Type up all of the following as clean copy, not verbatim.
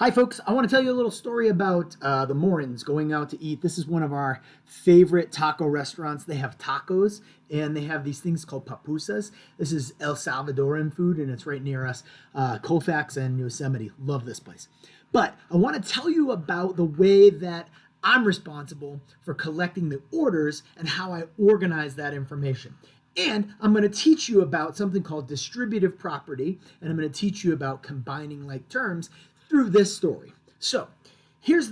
Hi, folks. I want to tell you a little story about the Morins going out to eat. This is one of our favorite taco restaurants. They have tacos and they have these things called papusas. This is El Salvadoran food and it's right near us, Colfax and Yosemite. Love this place. But I want to tell you about the way that I'm responsible for collecting the orders and how I organize that information. And I'm going to teach you about something called distributive property, and I'm going to teach you about combining like terms through this story. So here's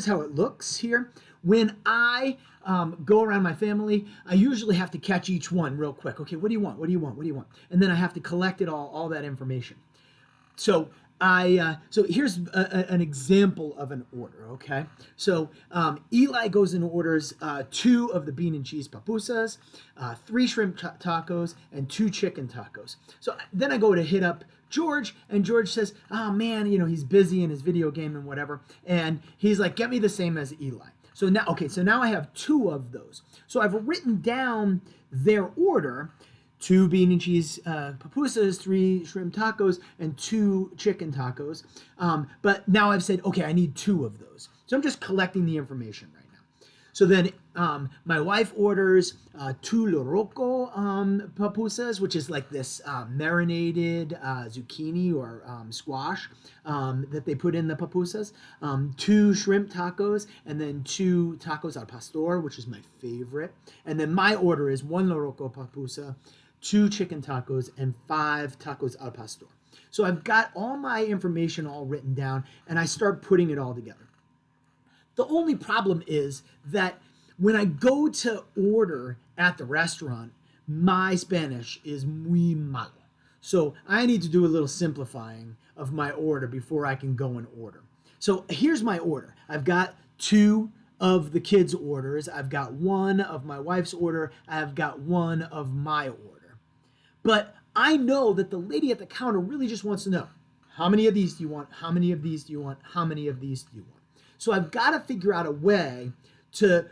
how it looks here. When I go around my family, I usually have to catch each one real quick. Okay, what do you want? What do you want? What do you want? And then I have to collect it all that information. So so here's an example of an order, okay? So Eli goes and orders 2 of the bean and cheese pupusas, 3 shrimp tacos, and 2 chicken tacos. So then I go to hit up George, and George says, oh man, he's busy in his video game and whatever. And he's like, get me the same as Eli. So now I have 2 of those. So I've written down their order: 2 bean and cheese pupusas, 3 shrimp tacos, and 2 chicken tacos. But now I've said, okay, I need 2 of those. So I'm just collecting the information right now. So then my wife orders 2 loroco pupusas, which is like this marinated zucchini or squash that they put in the pupusas, 2 shrimp tacos, and then 2 tacos al pastor, which is my favorite. And then my order is 1 loroco pupusa, 2 chicken tacos, and 5 tacos al pastor. So I've got all my information all written down, and I start putting it all together. The only problem is that when I go to order at the restaurant, my Spanish is muy malo. So I need to do a little simplifying of my order before I can go and order. So here's my order. I've got 2 of the kids' orders. I've got 1 of my wife's order. I've got 1 of my order. But I know that the lady at the counter really just wants to know, how many of these do you want? How many of these do you want? How many of these do you want? So I've got to figure out a way to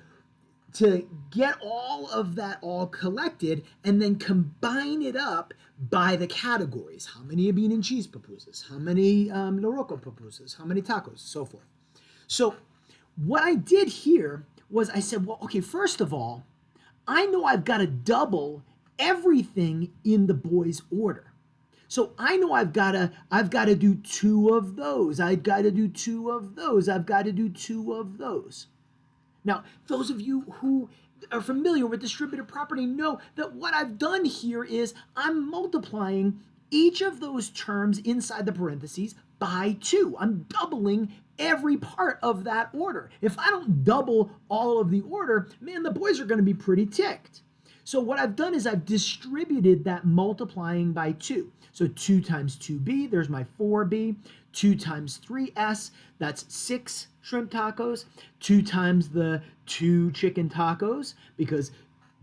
get all of that all collected and then combine it up by the categories. How many bean and cheese pupusas? How many loroco pupusas? How many tacos? So forth. So what I did here was I said, well, okay, first of all, I know I've got to double everything in the boys' order. So I know I've got to do 2 of those. I've got to do 2 of those. I've got to do 2 of those. Now, those of you who are familiar with distributive property know that what I've done here is I'm multiplying each of those terms inside the parentheses by 2. I'm doubling every part of that order. If I don't double all of the order, man, the boys are going to be pretty ticked. So what I've done is I've distributed that multiplying by 2. So 2 times 2b, there's my 4b. 2 times 3s, that's 6 shrimp tacos. 2 times the 2 chicken tacos, because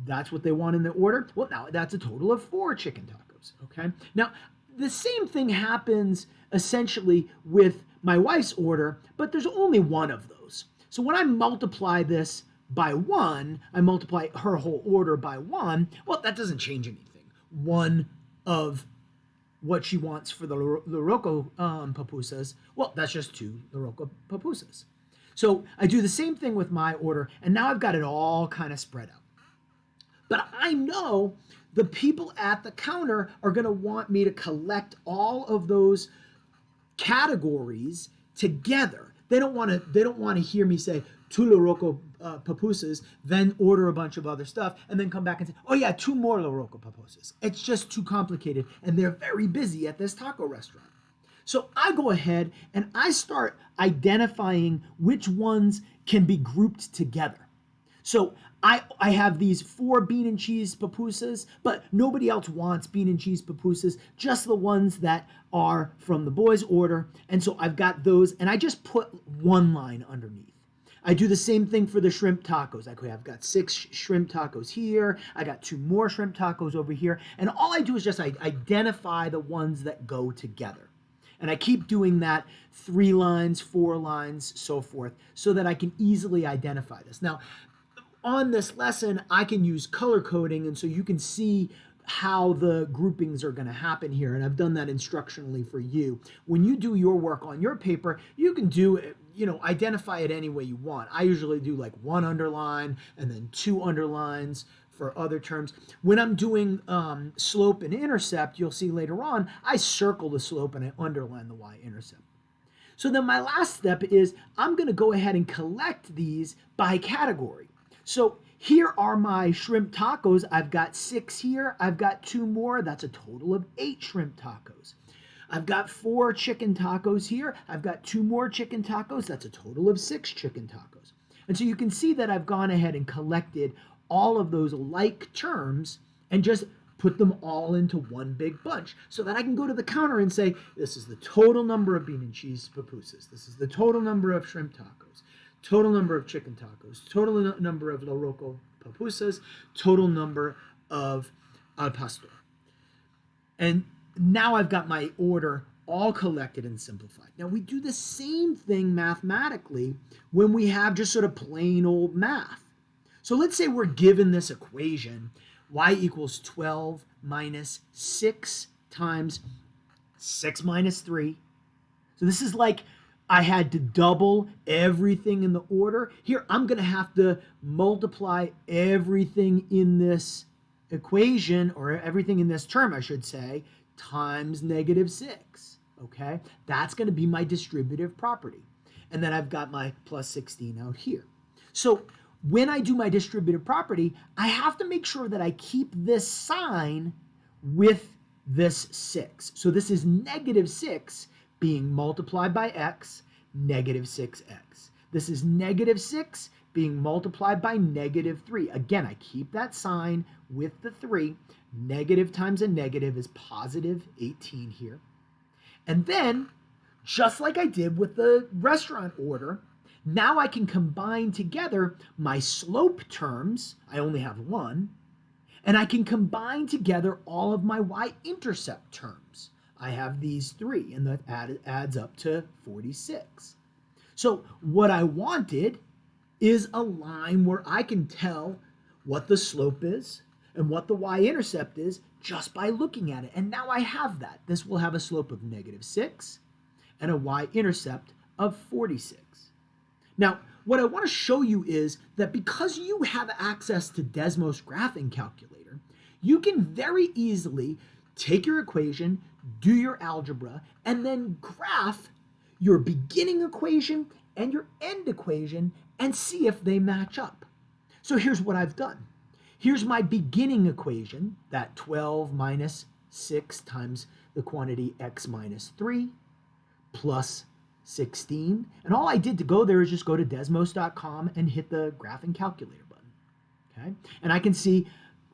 that's what they want in the order. Well, now that's a total of 4 chicken tacos, okay? Now, the same thing happens essentially with my wife's order, but there's only 1 of those. So when I multiply this by 1, I multiply her whole order by 1, well, that doesn't change anything. 1 of what she wants for the loroco pupusas, well, that's just 2 loroco pupusas. So I do the same thing with my order, and now I've got it all kind of spread out. But I know the people at the counter are going to want me to collect all of those categories together. They don't want to hear me say 2 loroco pupusas, then order a bunch of other stuff, and then come back and say, oh yeah, 2 more loroco pupusas. It's just too complicated, and they're very busy at this taco restaurant. So I go ahead and I start identifying which ones can be grouped together. So I have these 4 bean and cheese pupusas, but nobody else wants bean and cheese pupusas, just the ones that are from the boys' order. And so I've got those, and I just put 1 line underneath. I do the same thing for the shrimp tacos. I've got 6 shrimp tacos here. I got 2 more shrimp tacos over here. And all I do is just identify the ones that go together. And I keep doing that 3 lines, 4 lines, so forth, so that I can easily identify this. Now, on this lesson, I can use color coding, and so you can see how the groupings are going to happen here, and I've done that instructionally for you. When you do your work on your paper, you can do it, identify it any way you want. I usually do like one underline and then two underlines for other terms. When I'm doing slope and intercept, you'll see later on, I circle the slope and I underline the y-intercept. So then my last step is I'm going to go ahead and collect these by category. So here are my shrimp tacos. I've got 6 here. I've got 2 more. That's a total of 8 shrimp tacos. I've got 4 chicken tacos here. I've got 2 more chicken tacos. That's a total of 6 chicken tacos. And so you can see that I've gone ahead and collected all of those like terms and just put them all into one big bunch so that I can go to the counter and say, this is the total number of bean and cheese pupusas. This is the total number of shrimp tacos, total number of chicken tacos, total number of loroco pupusas, total number of al pastor. And now I've got my order all collected and simplified. Now we do the same thing mathematically when we have just sort of plain old math. So let's say we're given this equation, y equals 12 minus 6 times 6 minus 3. So this is like I had to double everything in the order. Here, I'm going to have to multiply everything in this equation, or everything in this term, I should say, times negative 6. Okay? That's going to be my distributive property. And then I've got my plus 16 out here. So when I do my distributive property, I have to make sure that I keep this sign with this 6. So this is negative 6 being multiplied by x, negative 6x. This is negative 6 being multiplied by negative 3. Again, I keep that sign with the 3. Negative times a negative is positive 18 here. And then, just like I did with the restaurant order, now I can combine together my slope terms, I only have 1, and I can combine together all of my y-intercept terms. I have these 3, and that adds up to 46. So what I wanted is a line where I can tell what the slope is and what the y-intercept is just by looking at it. And now I have that. This will have a slope of negative 6 and a y-intercept of 46. Now, what I want to show you is that because you have access to Desmos graphing calculator, you can very easily take your equation, do your algebra, and then graph your beginning equation and your end equation and see if they match up. So here's what I've done. Here's my beginning equation, that 12 minus 6 times the quantity x minus 3 plus 16. And all I did to go there is just go to desmos.com and hit the graphing calculator button. Okay? And I can see,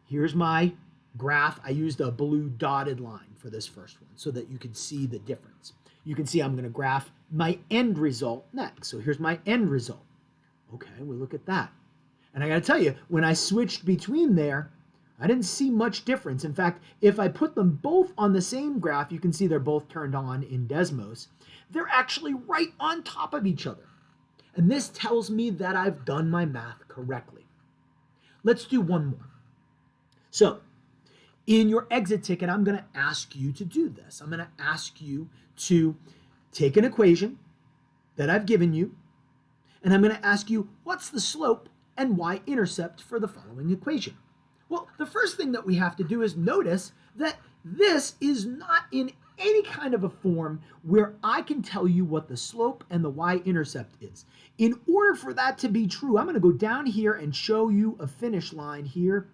here's my graph. I used a blue dotted line for this first one so that you can see the difference. You can see I'm going to graph my end result next. So here's my end result. Okay, we look at that. And I got to tell you, when I switched between there, I didn't see much difference. In fact, if I put them both on the same graph, you can see they're both turned on in Desmos. They're actually right on top of each other. And this tells me that I've done my math correctly. Let's do one more. So, in your exit ticket, I'm going to ask you to do this. I'm going to ask you to take an equation that I've given you, and I'm going to ask you, what's the slope and y-intercept for the following equation? Well, the first thing that we have to do is notice that this is not in any kind of a form where I can tell you what the slope and the y-intercept is. In order for that to be true, I'm going to go down here and show you a finish line here.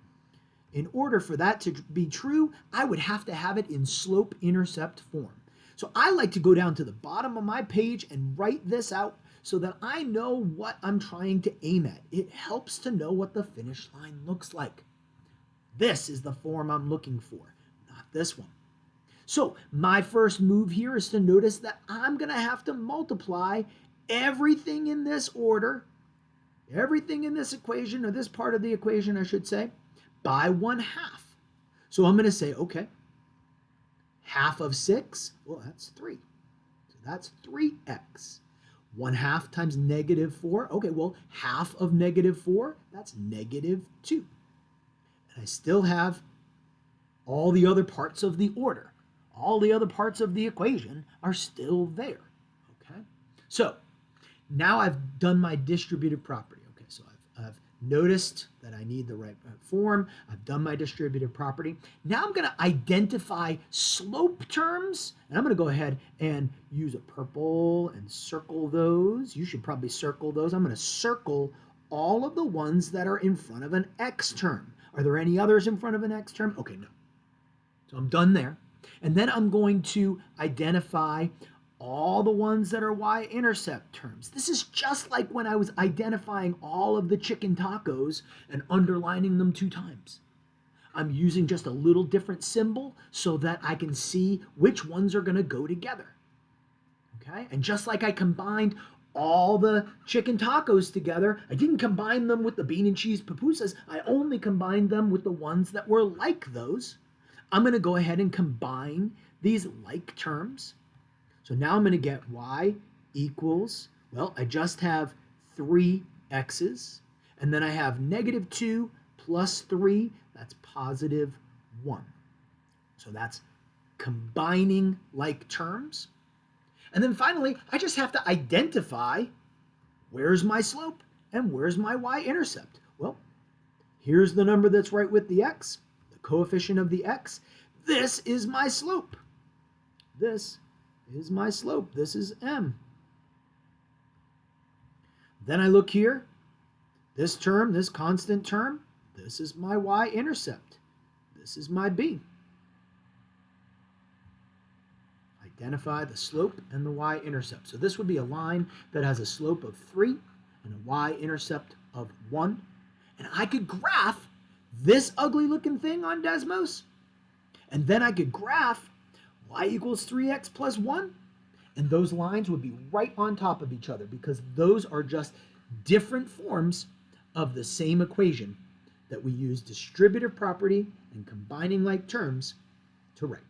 In order for that to be true, I would have to have it in slope-intercept form. So I like to go down to the bottom of my page and write this out so that I know what I'm trying to aim at. It helps to know what the finish line looks like. This is the form I'm looking for, not this one. So my first move here is to notice that I'm going to have to multiply everything in this order, everything in this equation, or this part of the equation, I should say, by 1/2. So I'm going to say, okay, half of 6, well, that's 3. So that's 3x. 1/2 times negative 4, okay, well, half of negative 4, that's negative 2. And I still have all the other parts of the order, all the other parts of the equation are still there. Okay? So now I've done my distributive property. Okay, so I've noticed that I need the right form. I've done my distributive property. Now I'm going to identify slope terms, and I'm going to go ahead and use a purple and circle those. You should probably circle those. I'm going to circle all of the ones that are in front of an x term. Are there any others in front of an x term? Okay, no. So I'm done there. And then I'm going to identify all the ones that are y-intercept terms. This is just like when I was identifying all of the chicken tacos and underlining them 2 times. I'm using just a little different symbol so that I can see which ones are going to go together. Okay? And just like I combined all the chicken tacos together, I didn't combine them with the bean and cheese pupusas. I only combined them with the ones that were like those. I'm going to go ahead and combine these like terms. So now I'm going to get y equals, well, I just have 3 x's, and then I have -2 plus 3, that's +1. So that's combining like terms. And then finally, I just have to identify where's my slope and where's my y-intercept. Well, here's the number that's right with the x, the coefficient of the x. This is my slope. This is my slope. This is m. Then I look here. This term, this constant term, this is my y-intercept. This is my b. Identify the slope and the y-intercept. So this would be a line that has a slope of 3 and a y-intercept of 1. And I could graph this ugly looking thing on Desmos. And then I could graph y equals 3x plus 1. And those lines would be right on top of each other because those are just different forms of the same equation that we use distributive property and combining like terms to write.